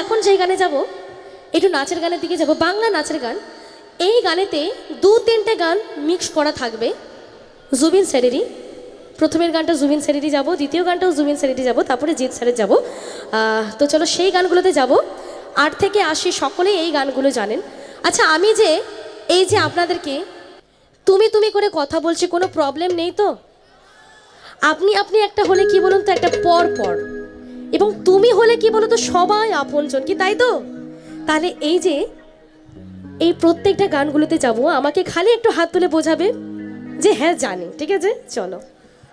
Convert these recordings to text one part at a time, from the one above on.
এখন যেই গানে যাব একটু নাচের গানের দিকে যাব, বাংলা নাচের গান। এই গানেতে 2-3টে গান মিক্স করা থাকবে জুবিন স্যারেরই। প্রথমের গানটা জুবিন স্যারেরই যাব, দ্বিতীয় গানটাও জুবিন স্যারেরই যাব, তারপরে জিৎ স্যারের যাব। তো চলো সেই গানগুলোতে যাব। 8 থেকে 80 সকলেই এই গানগুলো জানেন। আচ্ছা, আমি যে এই যে আপনাদেরকে তুমি তুমি করে কথা বলছি, কোনো প্রবলেম নেই তো? আপনি আপনি একটা হলে কি বলুন তো, একটা পর পর, এবং তুমি হলে কি বলো তো, সবাই আপনজন, কি তাই তো? তাহলে এই যে এই প্রত্যেকটা গানগুলোতে যাব, আমাকে খালি একটু হাত তুলে বোঝাবে যে হ্যাঁ জানি, ঠিক আছে? চলো।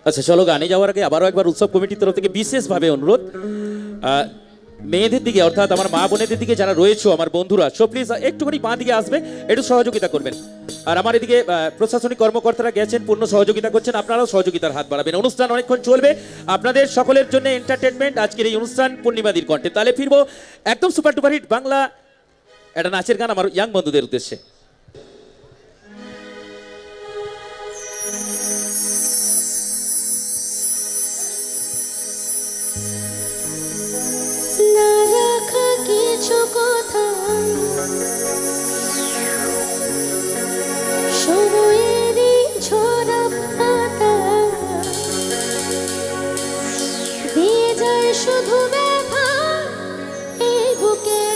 আচ্ছা চলো, গানে যাওয়ার আগে আবারও একবার উৎসব কমিটির তরফ থেকে বিশেষভাবে অনুরোধ, মেয়েদের দিকে অর্থাৎ আমার মা বোনেদের দিকে যারা রয়েছে আমার বন্ধুরা, সব প্লিজ একটুখানি বাঁ দিকে আসবে, একটু সহযোগিতা করবেন। আর আমার এদিকে প্রশাসনিক কর্মকর্তারা গেছেন, পূর্ণ সহযোগিতা করছেন, আপনারাও সহযোগিতার হাত বাড়াবেন। অনুষ্ঠান অনেকক্ষণ চলবে, আপনাদের সকলের জন্য এন্টারটেনমেন্ট আজকের এই অনুষ্ঠান পূর্ণিমাদির কণ্ঠে। তাহলে ফিরবো একদম সুপার টুপার হিট বাংলা একটা নাচের গান আমার ইয়াং বন্ধুদের উদ্দেশ্যে। না রাখা কিছু কথা সময়েরই ঝরা পাতা দিয়ে যায় শুধু ব্যথা এই বুকে,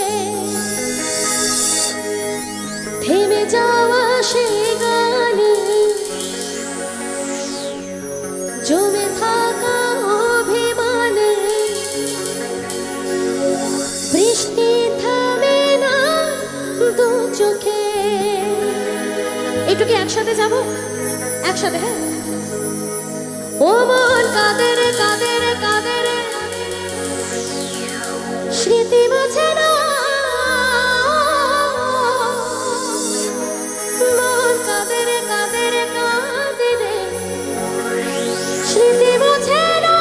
থেমে যাওয়া সেই গানে জমে থাকা অভিমানে বৃষ্টি থামে না দু চোখে। একটু কি একসাথে যাব? একসাথে, হ্যাঁ। ও মন কাঁদে রে কাঁদে রে কাঁদে রে, স্মৃতি মুছে না, মন কাঁদে রে কাঁদে রে কাঁদে রে, স্মৃতি মুছে না।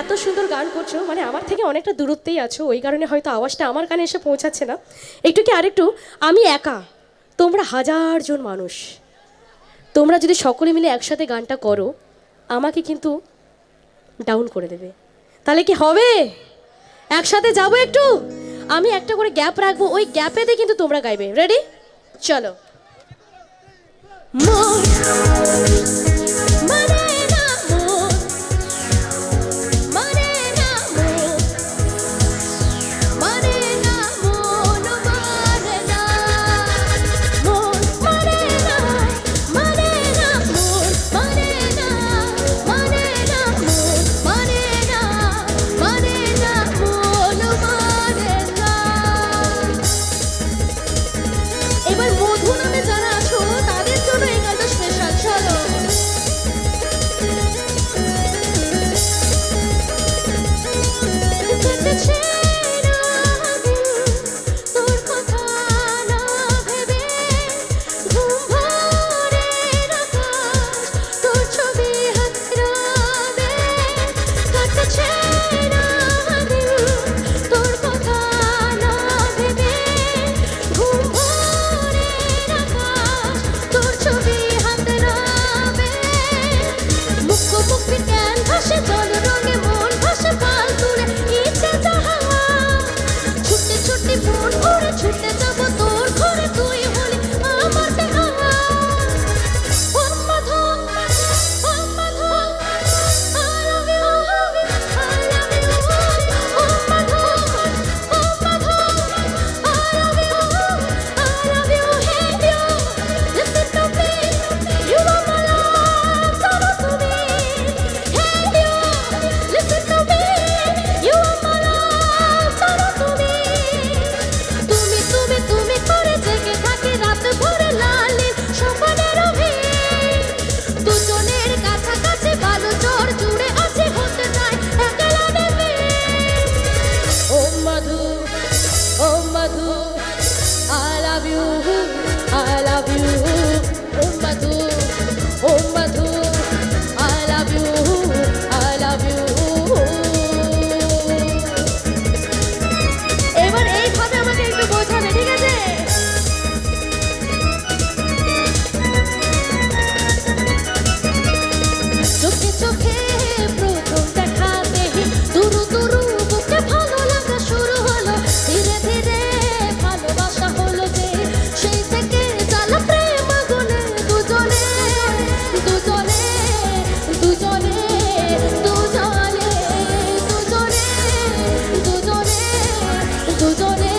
এত সুন্দর গান করছো, মানে আমার থেকে অনেকটা দূরত্বেই আছো, ওই কারণে হয়তো আওয়াজটা আমার কানে এসে পৌঁছাচ্ছে না। একটু কি আরেকটু, আমি একা, তোমরা হাজার জন মানুষ, তোমরা যদি সকলে মিলে একসাথে গানটা করো আমাকে কিন্তু ডাউন করে দেবে, তাহলে কি হবে? একসাথে যাবো একটু, আমি একটা করে গ্যাপ রাখবো, ওই গ্যাপেতে কিন্তু তোমরা গাইবে। রেডি? চলো। মন মানে না, মন মানে না, মন মানে না, মন মানে না, মন মানে না, মানে না, মন মানে না, মানে না, মন মানে না, মানে না, মন মানে না। এবার মধু নামে যারা আছো তাদের জন্য এই গানটা স্পেশাল। চলো। কেটেছে রাত, তোর কথা না ভেবে, ঘুম ভোরের আকাশ, তোর ছবি হাতড়াবে। কেটেছে রাত, তোর কথা না ভেবে, ঘুম ভোরের আকাশ, তোর ছবি হাতড়াবে। মুখোমুখি কেন ভাসে জল রঙে, মন ভাসে পাল তুলে, ইচ্ছে যাহা ছুটে ছুটে মন ভরে ছুটে যাবো তোর ঘরে, তুই হলি আমার দেহা। ও মাধো, ও Madho, I love you, I love you, O Madho, O Madho, I love you, I love you, hey you, listen to me, you are my love, solo to me, hey you, listen to me, you are my love, solo to me. তুমি তুমি তুমি করে জেগে থাকি রাত ভরে লালি স্বপ্নের অভিনয়, দুজনের কাছাকাছি ভালো জ্বর জুড়ে আছে, হতে চাই একলা দেবে। ও মধু, ও মধু, I love you, I love you, O Madhu, O Madhu, I love you, I love you। এবার এইভাবে আমাকে একটু বোঝাবে, ঠিক আছে? চোখে চোখে প্রথম দেখাতে দুরু দুরু বুকে ভালো লাগা শুরু হলো, ধীরে ধীরে ভালোবাসা হলো যে, সেই থেকে জ্বালা প্রেম আগুনে দুজনে দুজনে দুজনে দুজনে দুজনে দুজনে দুজনে